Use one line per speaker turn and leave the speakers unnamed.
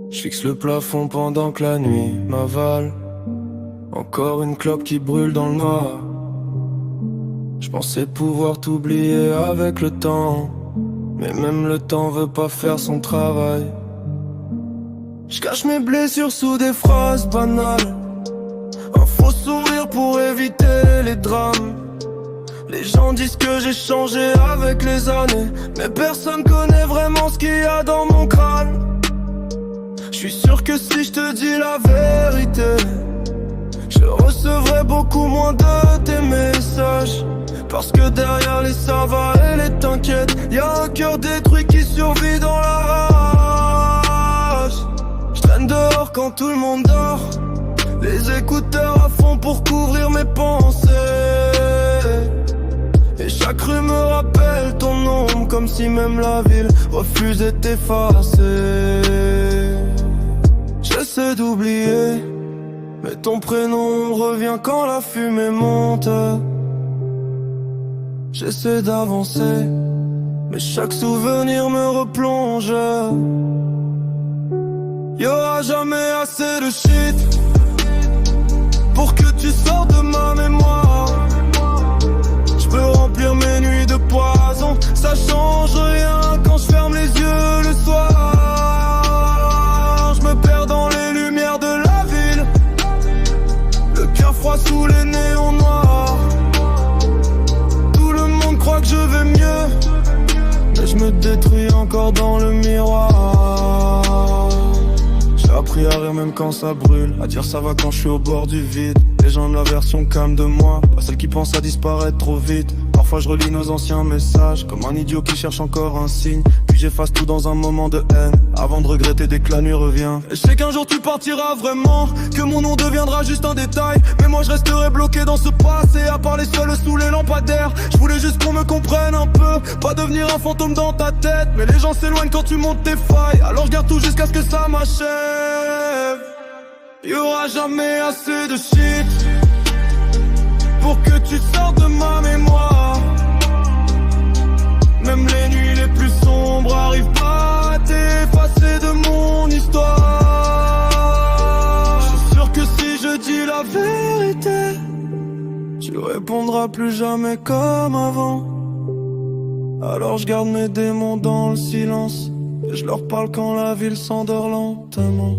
Je fixe le plafond pendant que la nuit m'avale. Encore une clope qui brûle dans le noir. Je pensais pouvoir t'oublier avec le temps, mais même le temps veut pas faire son travail. Je cache mes blessures sous des phrases banales, un faux sourire pour éviter les drames. Les gens disent que j'ai changé avec les années, mais personne connaît vraiment ce qu'il y a dans mon crâne. Je suis sûr que si je te dis la vérité, je recevrai beaucoup moins de tes messages. Parce que derrière les ça va et les t'inquiète, y'a un cœur détruit qui survit dans la rage. Je traîne dehors quand tout le monde dort, les écouteurs à fond pour couvrir mes pensées. Et chaque rue me rappelle ton nom, comme si même la ville refusait d'effacer. J'essaie d'oublier, mais ton prénom revient quand la fumée monte. J'essaie d'avancer, mais chaque souvenir me replonge. Y'aura jamais assez de shit pour que tu sors de ma mémoire. J'peux remplir mes nuits de poison, ça change rien quand je ferme les yeux le soir. Je me perds dans les lumières de la ville, le cœur froid sous les néons noirs. Tout le monde croit que je vais mieux, mais je me détruis encore dans le miroir. J'ai appris à rire même quand ça brûle, à dire ça va quand je suis au bord du vide. Les gens aiment la version calme de moi, pas celle qui pense à disparaître trop vite. Parfois je relis nos anciens messages, comme un idiot qui cherche encore un signe. Puis j'efface tout dans un moment de haine, avant de regretter dès que la nuit revient. Et je sais qu'un jour tu partiras vraiment, que mon nom deviendra juste un détail. Mais moi je resterai bloqué dans ce passé, à parler seul sous les lampadaires. Je voulais juste qu'on me comprenne un peu, pas devenir un fantôme dans ta tête. Mais les gens s'éloignent quand tu montes tes failles, alors je garde tout jusqu'à ce que ça m'achève. Y'aura jamais assez de shit pour que tu sortes de ma mémoire. Même les nuits les plus sombres arrivent pas à t'effacer de mon histoire. Je suis sûr que si je dis la vérité, tu répondras plus jamais comme avant. Alors je garde mes démons dans le silence, et je leur parle quand la ville s'endort lentement.